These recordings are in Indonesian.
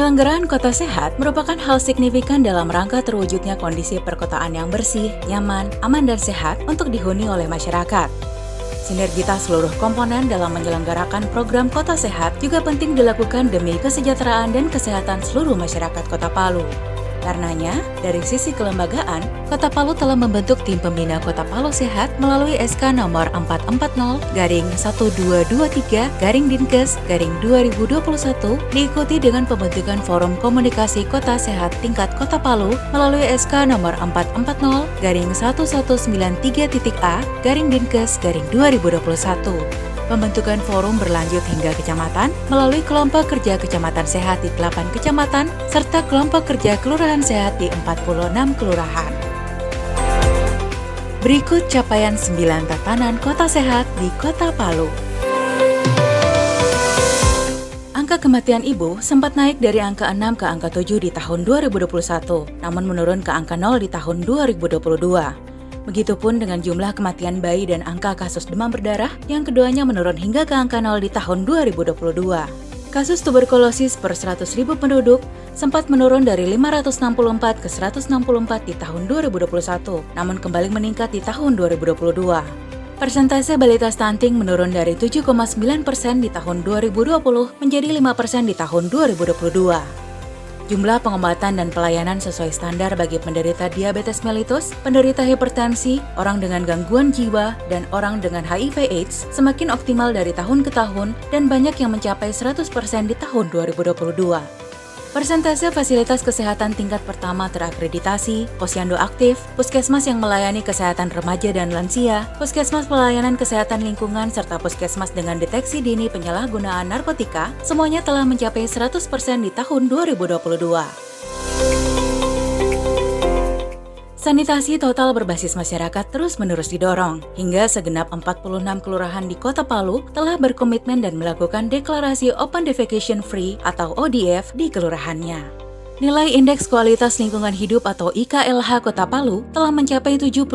Penyelenggaraan kota sehat merupakan hal signifikan dalam rangka terwujudnya kondisi perkotaan yang bersih, nyaman, aman, dan sehat untuk dihuni oleh masyarakat. Sinergitas seluruh komponen dalam menyelenggarakan program Kota Sehat juga penting dilakukan demi kesejahteraan dan kesehatan seluruh masyarakat Kota Palu. Karenanya, dari sisi kelembagaan, Kota Palu telah membentuk tim pembina Kota Palu Sehat melalui SK nomor 440-1223-Dinkes-2021 diikuti dengan pembentukan Forum Komunikasi Kota Sehat tingkat Kota Palu melalui SK nomor 440-119.A-Dinkes-2021. Pembentukan forum berlanjut hingga kecamatan melalui kelompok kerja kecamatan sehat di 8 kecamatan serta kelompok kerja kelurahan sehat di 46 kelurahan. Berikut capaian 9 tatanan kota sehat di Kota Palu. Angka kematian ibu sempat naik dari angka 6 ke angka 7 di tahun 2021, namun menurun ke angka 0 di tahun 2022. Begitupun dengan jumlah kematian bayi dan angka kasus demam berdarah yang keduanya menurun hingga ke angka 0 di tahun 2022. Kasus tuberkulosis per 100.000 penduduk sempat menurun dari 564 ke 164 di tahun 2021, namun kembali meningkat di tahun 2022. Persentase balita stunting menurun dari 7,9% di tahun 2020 menjadi 5% di tahun 2022. Jumlah pengobatan dan pelayanan sesuai standar bagi penderita diabetes mellitus, penderita hipertensi, orang dengan gangguan jiwa, dan orang dengan HIV/AIDS semakin optimal dari tahun ke tahun dan banyak yang mencapai 100% di tahun 2022. Persentase fasilitas kesehatan tingkat pertama terakreditasi, Posyandu aktif, puskesmas yang melayani kesehatan remaja dan lansia, puskesmas pelayanan kesehatan lingkungan, serta puskesmas dengan deteksi dini penyalahgunaan narkotika, semuanya telah mencapai 100% di tahun 2022. Sanitasi total berbasis masyarakat terus-menerus didorong, hingga segenap 46 kelurahan di Kota Palu telah berkomitmen dan melakukan deklarasi Open Defecation Free atau ODF di kelurahannya. Nilai Indeks Kualitas Lingkungan Hidup atau IKLH Kota Palu telah mencapai 72,86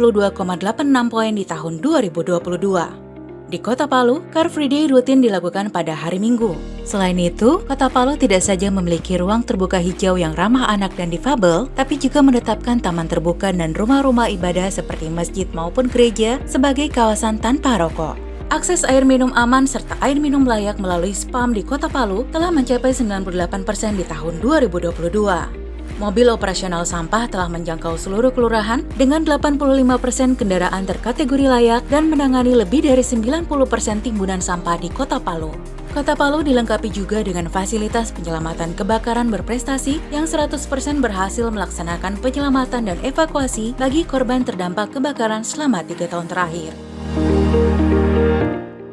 poin di tahun 2022. Di Kota Palu, Car Free Day rutin dilakukan pada hari Minggu. Selain itu, Kota Palu tidak saja memiliki ruang terbuka hijau yang ramah anak dan difabel, tapi juga menetapkan taman terbuka dan rumah-rumah ibadah seperti masjid maupun gereja sebagai kawasan tanpa rokok. Akses air minum aman serta air minum layak melalui SPAM di Kota Palu telah mencapai 98% di tahun 2022. Mobil operasional sampah telah menjangkau seluruh kelurahan dengan 85% kendaraan terkategori layak dan menangani lebih dari 90% timbunan sampah di Kota Palu. Kota Palu dilengkapi juga dengan fasilitas penyelamatan kebakaran berprestasi yang 100% berhasil melaksanakan penyelamatan dan evakuasi bagi korban terdampak kebakaran selama 3 tahun terakhir.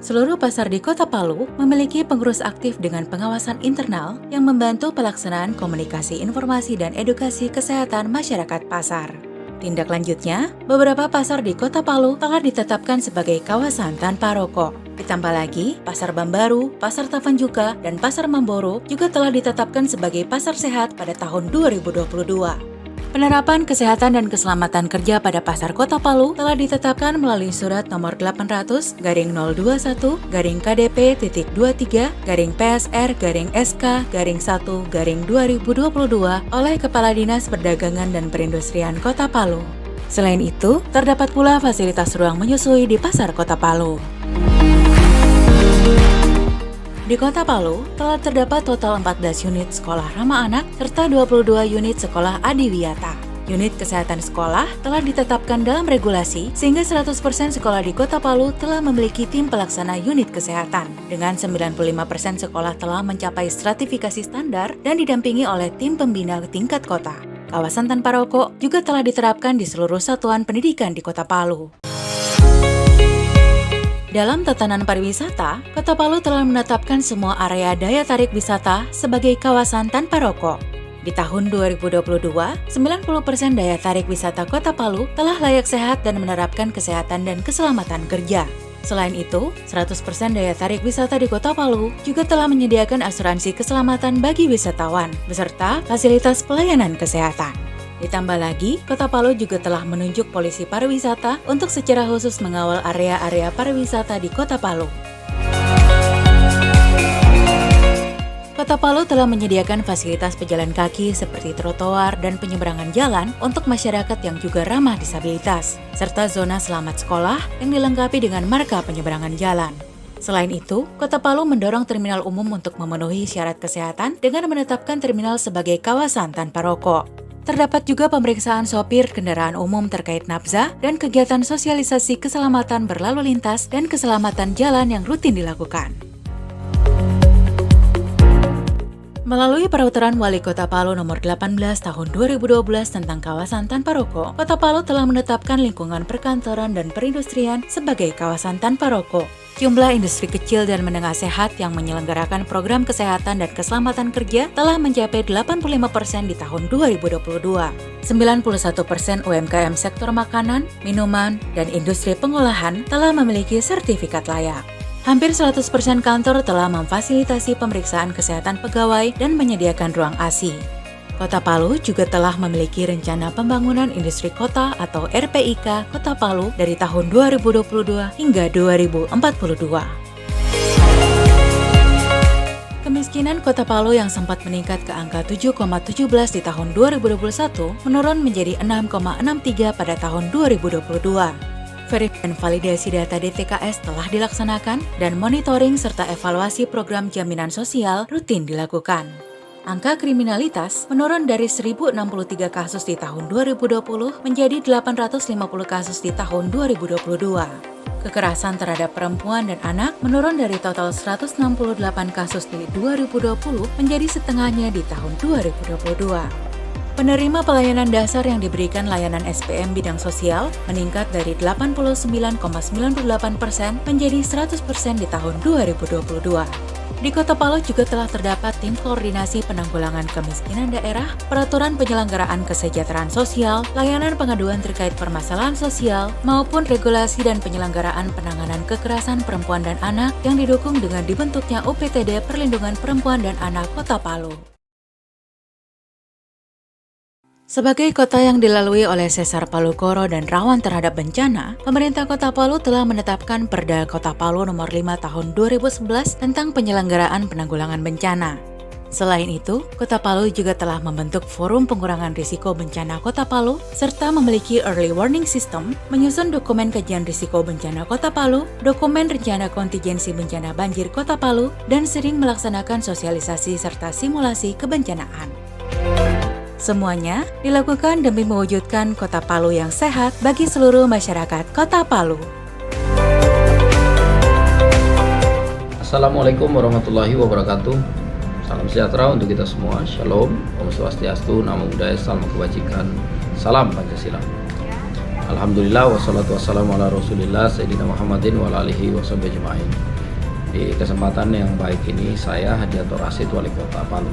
Seluruh pasar di Kota Palu memiliki pengurus aktif dengan pengawasan internal yang membantu pelaksanaan komunikasi informasi dan edukasi kesehatan masyarakat pasar. Tindak lanjutnya, beberapa pasar di Kota Palu telah ditetapkan sebagai kawasan tanpa rokok. Ditambah lagi, Pasar Bambaru, Pasar Tavanjuka, dan Pasar Mamboro juga telah ditetapkan sebagai pasar sehat pada tahun 2022. Penerapan kesehatan dan keselamatan kerja pada Pasar Kota Palu telah ditetapkan melalui Surat Nomor 800-021-KDP-2-PSR-SK-1-2022 oleh Kepala Dinas Perdagangan dan Perindustrian Kota Palu. Selain itu, terdapat pula fasilitas ruang menyusui di Pasar Kota Palu. Di Kota Palu, telah terdapat total 14 unit sekolah ramah anak serta 22 unit sekolah adiwiyata. Unit kesehatan sekolah telah ditetapkan dalam regulasi sehingga 100% sekolah di Kota Palu telah memiliki tim pelaksana unit kesehatan. Dengan 95% sekolah telah mencapai stratifikasi standar dan didampingi oleh tim pembina tingkat kota. Kawasan tanpa rokok juga telah diterapkan di seluruh satuan pendidikan di Kota Palu. Dalam tatanan pariwisata, Kota Palu telah menetapkan semua area daya tarik wisata sebagai kawasan tanpa rokok. Di tahun 2022, 90% daya tarik wisata Kota Palu telah layak sehat dan menerapkan kesehatan dan keselamatan kerja. Selain itu, 100% daya tarik wisata di Kota Palu juga telah menyediakan asuransi keselamatan bagi wisatawan, beserta fasilitas pelayanan kesehatan. Ditambah lagi, Kota Palu juga telah menunjuk polisi pariwisata untuk secara khusus mengawal area-area pariwisata di Kota Palu. Kota Palu telah menyediakan fasilitas pejalan kaki seperti trotoar dan penyeberangan jalan untuk masyarakat yang juga ramah disabilitas, serta zona selamat sekolah yang dilengkapi dengan marka penyeberangan jalan. Selain itu, Kota Palu mendorong terminal umum untuk memenuhi syarat kesehatan dengan menetapkan terminal sebagai kawasan tanpa rokok. Terdapat juga pemeriksaan sopir kendaraan umum terkait nafza dan kegiatan sosialisasi keselamatan berlalu lintas dan keselamatan jalan yang rutin dilakukan. Melalui Peraturan Wali Kota Palu Nomor 18 Tahun 2012 tentang kawasan tanpa rokok, Kota Palu telah menetapkan lingkungan perkantoran dan perindustrian sebagai kawasan tanpa rokok. Jumlah industri kecil dan menengah sehat yang menyelenggarakan program kesehatan dan keselamatan kerja telah mencapai 85% di tahun 2022. 91% UMKM sektor makanan, minuman, dan industri pengolahan telah memiliki sertifikat layak. Hampir 100% kantor telah memfasilitasi pemeriksaan kesehatan pegawai dan menyediakan ruang ASI. Kota Palu juga telah memiliki rencana pembangunan industri kota atau RPIK Kota Palu dari tahun 2022 hingga 2042. Kemiskinan Kota Palu yang sempat meningkat ke angka 7,17 di tahun 2021 menurun menjadi 6,63 pada tahun 2022. Verifikasi dan validasi data DTKS telah dilaksanakan dan monitoring serta evaluasi program jaminan sosial rutin dilakukan. Angka kriminalitas menurun dari 1.063 kasus di tahun 2020 menjadi 850 kasus di tahun 2022. Kekerasan terhadap perempuan dan anak menurun dari total 168 kasus di 2020 menjadi setengahnya di tahun 2022. Penerima pelayanan dasar yang diberikan layanan SPM bidang sosial meningkat dari 89,98% menjadi 100% di tahun 2022. Di Kota Palu juga telah terdapat tim koordinasi penanggulangan kemiskinan daerah, peraturan penyelenggaraan kesejahteraan sosial, layanan pengaduan terkait permasalahan sosial, maupun regulasi dan penyelenggaraan penanganan kekerasan perempuan dan anak yang didukung dengan dibentuknya UPTD Perlindungan Perempuan dan Anak Kota Palu. Sebagai kota yang dilalui oleh sesar Palu Koro dan rawan terhadap bencana, pemerintah Kota Palu telah menetapkan Perda Kota Palu Nomor 5 Tahun 2011 tentang penyelenggaraan penanggulangan bencana. Selain itu, Kota Palu juga telah membentuk Forum Pengurangan Risiko Bencana Kota Palu, serta memiliki Early Warning System, menyusun dokumen kajian risiko bencana Kota Palu, dokumen rencana kontingensi bencana banjir Kota Palu, dan sering melaksanakan sosialisasi serta simulasi kebencanaan. Semuanya dilakukan demi mewujudkan Kota Palu yang sehat bagi seluruh masyarakat Kota Palu. Assalamualaikum warahmatullahi wabarakatuh. Salam sejahtera untuk kita semua. Shalom, Om Swastiastu, Namo Buddhaya, Salam Kebajikan, Salam Pancasila. Alhamdulillah, wassalatu wassalamu ala Rasulillah Sayyidina Muhammadin wa ala alihi washabihi ajma'in. Di kesempatan yang baik ini, saya Hadiatur Rasid, Wali Kota Palu.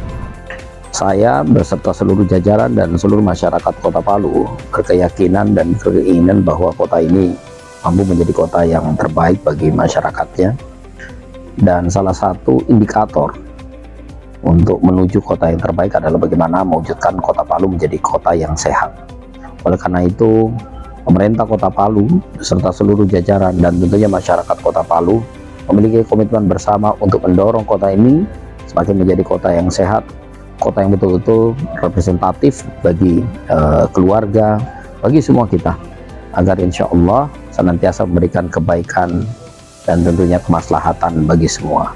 Saya beserta seluruh jajaran dan seluruh masyarakat Kota Palu berkeyakinan dan keinginan bahwa kota ini mampu menjadi kota yang terbaik bagi masyarakatnya, dan salah satu indikator untuk menuju kota yang terbaik adalah bagaimana mewujudkan Kota Palu menjadi kota yang sehat. Oleh karena itu, pemerintah Kota Palu beserta seluruh jajaran dan tentunya masyarakat Kota Palu memiliki komitmen bersama untuk mendorong kota ini semakin menjadi kota yang sehat, kota yang betul-betul representatif bagi keluarga, bagi semua kita, agar insya Allah senantiasa memberikan kebaikan dan tentunya kemaslahatan bagi semua.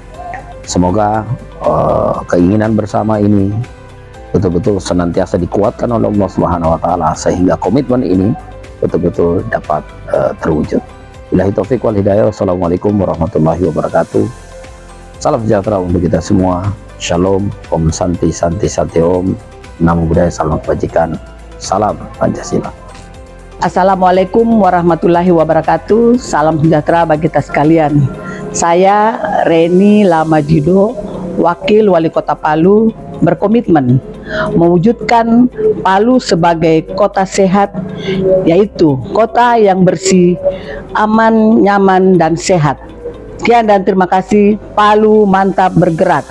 Semoga keinginan bersama ini betul-betul senantiasa dikuatkan oleh Allah Subhanahu wa Ta'ala, sehingga komitmen ini betul-betul dapat terwujud. Billahi taufiq wal hidayah. Wassalamualaikum warahmatullahi wabarakatuh. Salam sejahtera untuk kita semua. Shalom, Om Santi Santi Santi Om, Namo Buddhaya, Salam Kebajikan, Salam Pancasila. Assalamualaikum warahmatullahi wabarakatuh. Salam sejahtera bagi kita sekalian. Saya Reni Lamajido, Wakil Wali Kota Palu, berkomitmen mewujudkan Palu sebagai kota sehat, yaitu kota yang bersih, aman, nyaman, dan sehat. Sekian dan terima kasih. Palu mantap bergerak.